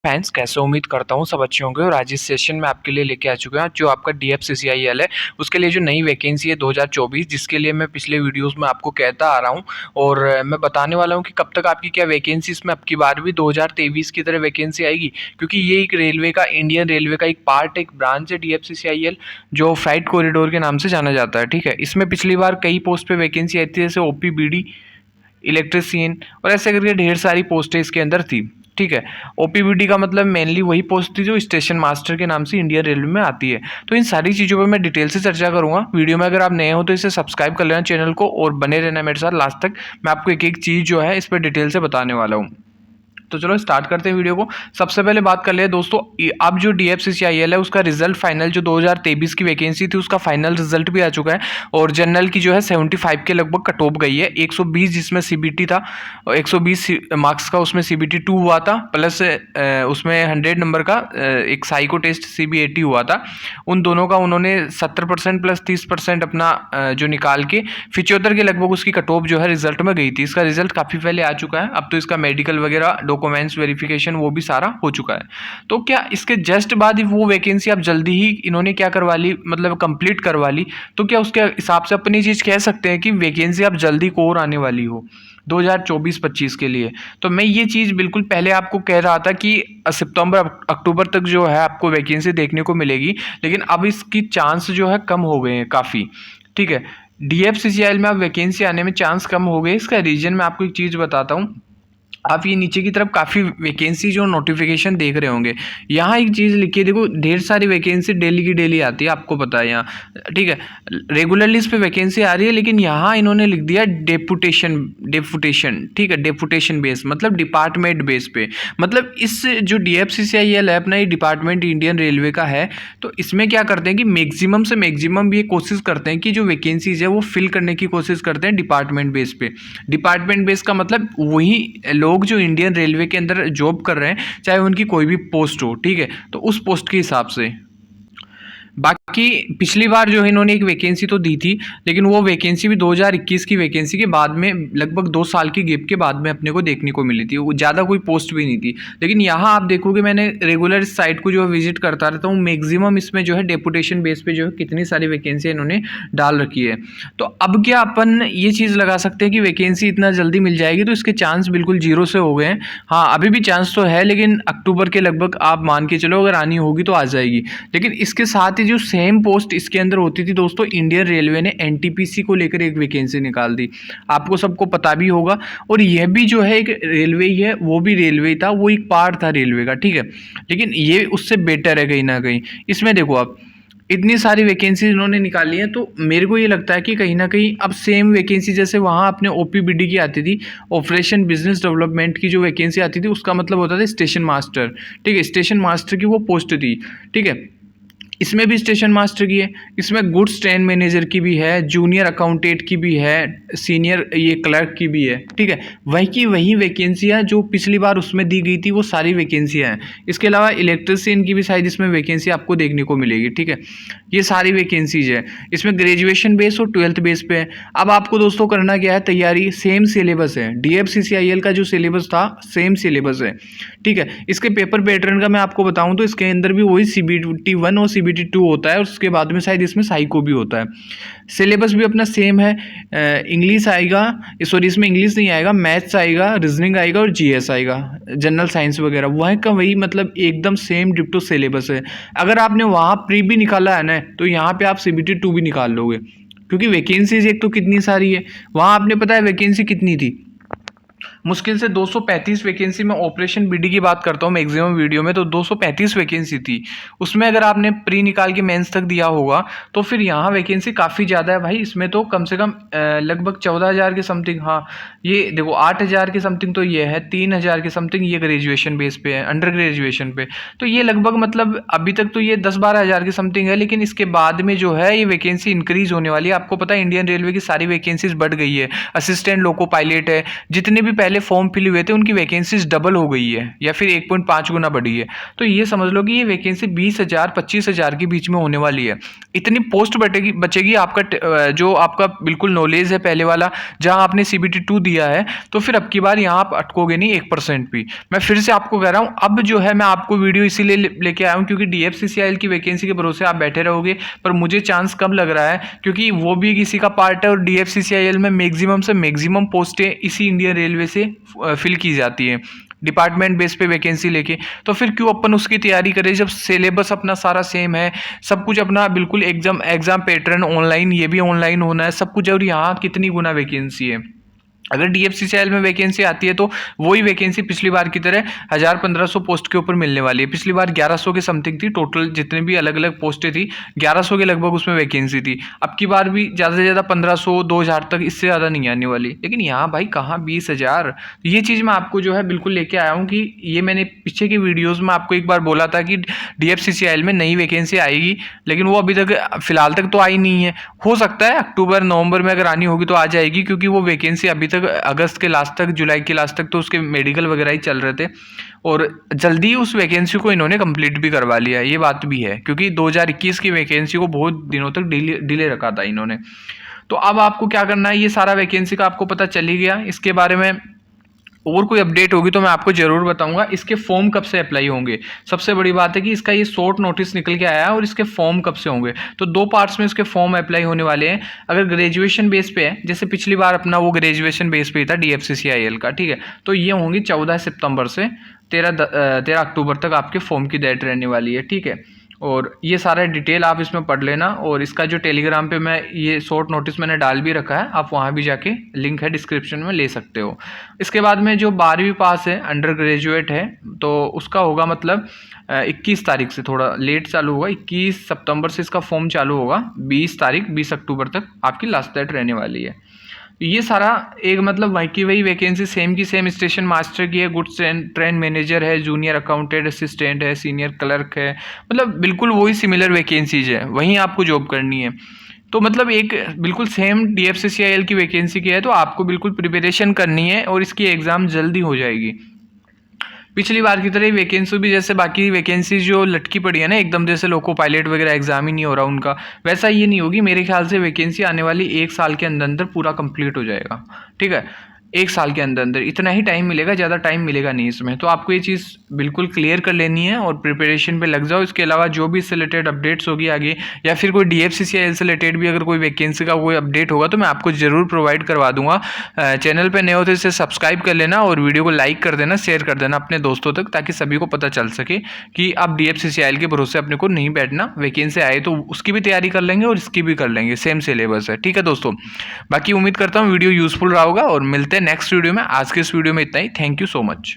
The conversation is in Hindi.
फ्रेंड्स कैसे उम्मीद करता हूँ सब अच्छे होंगे और आज इस सेशन में आपके लिए लेके आ चुके हैं जो आपका DFCCIL है उसके लिए जो नई वैकेंसी है 2024 जिसके लिए मैं पिछले वीडियोस में आपको कहता आ रहा हूँ और मैं बताने वाला हूँ कि कब तक आपकी क्या वैकेंसी इसमें अब की बार भी 2023 की तरह वैकेंसी आएगी क्योंकि ये एक रेलवे का इंडियन रेलवे का एक पार्ट एक ब्रांच है DFCCIL जो फ्राइट कॉरिडोर के नाम से जाना जाता है। ठीक है, इसमें पिछली बार कई पोस्ट पे वैकेंसी आई थी जैसे OPBD, इलेक्ट्रीशियन और ऐसे करके ढेर सारी पोस्टें इसके अंदर थी। ठीक है, OPBD का मतलब मेनली वही पोस्ट थी जो स्टेशन मास्टर के नाम से इंडियन रेलवे में आती है। तो इन सारी चीज़ों पर मैं डिटेल से चर्चा करूंगा वीडियो में। अगर आप नए हो तो इसे सब्सक्राइब कर लेना चैनल को और बने रहना मेरे साथ लास्ट तक। मैं आपको एक एक चीज़ जो है इस पर डिटेल से बताने वाला हूँ। तो चलो स्टार्ट करते हैं वीडियो को। सबसे पहले बात कर ले दोस्तों, अब जो DFCCIL है उसका रिजल्ट फाइनल जो 2023 की वैकेंसी थी उसका फाइनल रिजल्ट भी आ चुका है और जनरल की जो है 75 के लगभग कट ऑफ गई है। 120 जिसमें CBT था और 120 मार्क्स का उसमें CBT 2 हुआ था प्लस उसमें 100 नंबर का एक साइको टेस्ट CBAT हुआ था। उन दोनों का उन्होंने 70% प्लस 30% अपना जो निकाल के 75 के लगभग उसकी कट ऑफ जो है रिजल्ट में गई थी। इसका रिजल्ट काफ़ी पहले आ चुका है, अब तो इसका मेडिकल वगैरह डॉक्यूमेंट्स वेरिफिकेशन वो भी सारा हो चुका है। तो क्या इसके जस्ट बाद ही वो वैकेंसी अब जल्दी ही इन्होंने क्या करवा ली, मतलब कंप्लीट करवा ली, तो क्या उसके हिसाब से अपनी चीज़ कह सकते हैं कि वैकेंसी अब जल्दी को और आने वाली हो 2024-25 के लिए? तो मैं ये चीज़ बिल्कुल पहले आपको कह रहा था कि सितंबर अक्टूबर तक जो है आपको वैकेंसी देखने को मिलेगी, लेकिन अब इसकी चांस जो है कम हो गए हैं काफ़ी। ठीक है, DFCCIL में अब वैकेंसी आने में चांस कम हो गए। इसका रीजन मैं आपको एक चीज़ बताता हूँ। आप ये नीचे की तरफ काफ़ी वैकेंसी जो नोटिफिकेशन देख रहे होंगे, यहाँ एक चीज़ लिखी है, देखो ढेर सारी वैकेंसी डेली की डेली आती है, आपको पता है यहाँ। ठीक है, रेगुलरली इस पे वैकेंसी आ रही है, लेकिन यहाँ इन्होंने लिख दिया डेपुटेशन। ठीक है, डेपुटेशन बेस मतलब डिपार्टमेंट बेस पे। मतलब इस जो DFCCIL है अपना ये डिपार्टमेंट इंडियन रेलवे का है, तो इसमें क्या करते हैं कि मैक्सिमम से मैक्सिमम ये कोशिश करते हैं कि जो वैकेंसीज है वो फिल करने की कोशिश करते हैं डिपार्टमेंट बेस पे। डिपार्टमेंट बेस का मतलब वही लोग जो इंडियन रेलवे के अंदर जॉब कर रहे हैं, चाहे उनकी कोई भी पोस्ट हो। ठीक है, तो उस पोस्ट के हिसाब से। बाकी पिछली बार जो है इन्होंने एक वैकेंसी तो दी थी, लेकिन वो वैकेंसी भी 2021 की वैकेंसी के बाद में लगभग 2 साल की गैप के बाद में अपने को देखने को मिली थी। वो ज़्यादा कोई पोस्ट भी नहीं थी। लेकिन यहाँ आप देखोगे, मैंने रेगुलर इस साइट को जो है विजिट करता रहता हूँ, मैक्सिमम इसमें जो है डेपुटेशन बेस पे जो है कितनी सारी वैकेंसी इन्होंने डाल रखी है। तो अब क्या अपन ये चीज़ लगा सकते हैं कि वैकेंसी इतना जल्दी मिल जाएगी? तो इसके चांस बिल्कुल जीरो से हो गए हैं। हाँ, अभी भी चांस तो है, लेकिन अक्टूबर के लगभग आप मान के चलो अगर आनी होगी तो आ जाएगी। लेकिन इसके साथ ही जो सेम पोस्ट इसके अंदर होती थी दोस्तों, इंडियन रेलवे ने NTPC को लेकर एक वैकेंसी निकाल दी, आपको सबको पता भी होगा। और यह भी जो है एक रेलवे ही है, वो भी रेलवे ही था, वो एक पार्ट था रेलवे का। ठीक है, लेकिन ये उससे बेटर है कहीं ना कहीं। इसमें देखो आप इतनी सारी वैकेंसी इन्होंने निकाली है, तो मेरे को ये लगता है कि कहीं ना कहीं अब सेम वैकेंसी जैसे वहाँ अपने OPBD की आती थी, ऑपरेशन बिजनेस डेवलपमेंट की जो वैकेंसी आती थी उसका मतलब होता था स्टेशन मास्टर। ठीक है, स्टेशन मास्टर की वो पोस्ट थी। ठीक है, इसमें भी स्टेशन मास्टर की है, इसमें गुड्स ट्रेन मैनेजर की भी है, जूनियर अकाउंटेंट की भी है, सीनियर ये क्लर्क की भी है। ठीक है, वही की वही वैकेंसियाँ जो पिछली बार उसमें दी गई थी वो सारी वैकेंसियाँ हैं। इसके अलावा इलेक्ट्रिशियन की भी शायद इसमें वैकेंसी आपको देखने को मिलेगी। ठीक है, ये सारी वैकेंसीज है। इसमें ग्रेजुएशन बेस और 12th बेस पे है। अब आपको दोस्तों करना क्या है, तैयारी सेम सिलेबस है, DFCCIL का जो सिलेबस था सेम सिलेबस है। ठीक है, इसके पेपर पैटर्न का मैं आपको बताऊं तो इसके अंदर भी वही CBT 1 और CBT 2 होता है और उसके बाद में शायद इसमें साइको भी होता है। सिलेबस भी अपना सेम है। इंग्लिश आएगा, सॉरी इसमें इंग्लिश नहीं आएगा, मैथ्स आएगा, रीजनिंग आएगा और GS आएगा, जनरल साइंस वगैरह वह का वही, मतलब एकदम सेम डिप्टो सिलेबस है। अगर आपने वहाँ प्री भी निकाला है ना, तो यहाँ पे आप CBT 2 भी निकाल लोगे, क्योंकि वैकेंसीज एक तो कितनी सारी है। वहाँ आपने पता है वैकेंसी कितनी थी, मुश्किल से 235 वैकेंसी में ऑपरेशन BD की बात करता हूँ मैक्सिमम वीडियो में, तो 235 वैकेंसी थी। उसमें अगर आपने प्री निकाल के मेंस तक दिया होगा तो फिर यहाँ वैकेंसी काफ़ी ज़्यादा है भाई। इसमें तो कम से कम लगभग 14,000 के समथिंग, हाँ ये देखो 8,000 के समथिंग तो ये है, 3,000 के समथिंग ये ग्रेजुएशन बेस पे है, अंडर ग्रेजुएशन पे। तो ये लगभग मतलब अभी तक तो ये 10-12 हज़ार के समथिंग है, लेकिन इसके बाद में जो है ये वैकेंसी इंक्रीज होने वाली है। आपको पता है इंडियन रेलवे की सारी वैकेंसीज बढ़ गई है, असिस्टेंट लोको पायलट है, जितने भी पहले पहले फॉर्म फिल हुए थे उनकी वैकेंसीज डबल हो गई है या फिर 1.5 गुना बढ़ी है। तो ये समझ लो कि ये वैकेंसी 20,000 25,000 के बीच में होने वाली है। इतनी पोस्ट बचेगी आपका जो आपका बिल्कुल नॉलेज है पहले वाला, जहां आपने CBT 2 दिया है, तो फिर अब की बार यहाँ आप अटकोगे नहीं 1% भी। मैं फिर से आपको कह रहा हूँ, अब जो है मैं आपको वीडियो इसीलिए लेके आया हूँ क्योंकि DFCCIL की वैकेंसी के भरोसे आप बैठे रहोगे, पर मुझे चांस कम लग रहा है क्योंकि वो भी किसी का पार्ट है और DFCCIL में मैक्सिमम से मैक्सिमम पोस्टें इसी इंडियन रेलवे से फिल की जाती है डिपार्टमेंट बेस पे वैकेंसी लेके। तो फिर क्यों अपन उसकी तैयारी करें जब सिलेबस अपना सारा सेम है, सब कुछ अपना बिल्कुल एग्जाम पैटर्न ऑनलाइन, ये भी ऑनलाइन होना है सब कुछ, और यहाँ कितनी गुना वैकेंसी है। अगर DFCCIL में वैकेंसी आती है तो वही वैकेंसी पिछली बार की तरह 1000-1500 पोस्ट के ऊपर मिलने वाली है। पिछली बार 1100 के समथिंग थी टोटल, जितने भी अलग अलग पोस्टें थी 1100 के लगभग उसमें वैकेंसी थी। अब की बार भी ज़्यादा से ज़्यादा 1500-2000 तक, इससे ज़्यादा नहीं आने वाली। लेकिन यहाँ भाई कहाँ 20,000। ये चीज़ मैं आपको जो है बिल्कुल लेके आया हूँ कि ये मैंने पीछे की वीडियोज़ में आपको एक बार बोला था कि DFCCIL में नई वैकेंसी आएगी, लेकिन वो अभी तक फिलहाल तक तो आई नहीं है। हो सकता है अक्टूबर नवंबर में अगर आनी होगी तो आ जाएगी, क्योंकि वो वैकेंसी अभी तक अगस्त के लास्ट तक, जुलाई के लास्ट तक तो उसके मेडिकल वगैरह ही चल रहे थे, और जल्दी उस वैकेंसी को इन्होंने कंप्लीट भी करवा लिया। ये बात भी है क्योंकि 2021 की वैकेंसी को बहुत दिनों तक डिले रखा था इन्होंने। तो अब आपको क्या करना है, ये सारा वैकेंसी का आपको पता चल ही गया। इसके बारे में और कोई अपडेट होगी तो मैं आपको जरूर बताऊंगा। इसके फॉर्म कब से अप्लाई होंगे, सबसे बड़ी बात है कि इसका ये शॉर्ट नोटिस निकल के आया है, और इसके फॉर्म कब से होंगे। तो 2 पार्ट्स में इसके फॉर्म अप्लाई होने वाले हैं। अगर ग्रेजुएशन बेस पे है, जैसे पिछली बार अपना वो ग्रेजुएशन बेस पे ही था DFCCIL का, ठीक है, तो ये होंगी 14 सितंबर से 13 अक्टूबर तक आपके फॉर्म की डेट रहने वाली है, ठीक है। और ये सारा डिटेल आप इसमें पढ़ लेना, और इसका जो टेलीग्राम पे मैं ये शॉर्ट नोटिस मैंने डाल भी रखा है, आप वहाँ भी जाके लिंक है डिस्क्रिप्शन में ले सकते हो। इसके बाद में जो 12वीं पास है, अंडर ग्रेजुएट है, तो उसका होगा मतलब 21 तारीख से, थोड़ा लेट चालू होगा, 21 सितंबर से इसका फॉर्म चालू होगा, 20 अक्टूबर तक आपकी लास्ट डेट रहने वाली है। ये सारा एक मतलब वही की वही वैकेंसी सेम की सेम स्टेशन मास्टर की है, गुड्स ट्रेन मैनेजर है, जूनियर अकाउंटेंट असिस्टेंट है, सीनियर क्लर्क है, मतलब बिल्कुल वही सिमिलर वैकेंसीज है, वहीं आपको जॉब करनी है। तो मतलब एक बिल्कुल सेम DFCCIL की वैकेंसी की है, तो आपको बिल्कुल प्रिपरेशन करनी है और इसकी एग्ज़ाम जल्दी हो जाएगी। पिछली बार की तरह वैकेंसी भी, जैसे बाकी वैकेंसी जो लटकी पड़ी है ना एकदम, जैसे लोको पायलट वगैरह एग्जाम ही नहीं हो रहा उनका, वैसा ये नहीं होगी। मेरे ख्याल से वैकेंसी आने वाली 1 साल के अंदर अंदर पूरा कंप्लीट हो जाएगा, ठीक है। 1 साल के अंदर अंदर इतना ही टाइम मिलेगा, ज़्यादा टाइम मिलेगा नहीं इसमें। तो आपको ये चीज़ बिल्कुल क्लियर कर लेनी है और प्रिपरेशन पे लग जाओ। इसके अलावा जो भी इससे रिलेटेड अपडेट्स होगी आगे, या फिर कोई DFCCIL से रिलेटेड भी अगर कोई वैकेंसी का कोई अपडेट होगा तो मैं आपको ज़रूर प्रोवाइड करवा दूंगा। चैनल पे नए हो तो इसे सब्सक्राइब कर लेना और वीडियो को लाइक कर देना, शेयर कर देना अपने दोस्तों तक, ताकि सभी को पता चल सके कि आप DFCCIL के भरोसे अपने को नहीं बैठना। वैकेंसी आए तो उसकी भी तैयारी कर लेंगे और इसकी भी कर लेंगे, सेम सिलेबस है, ठीक है दोस्तों। बाकी उम्मीद करता हूँ वीडियो यूजफुल रहा होगा और मिलते हैं नेक्स्ट वीडियो में। आज के इस वीडियो में इतना ही। Thank you so much.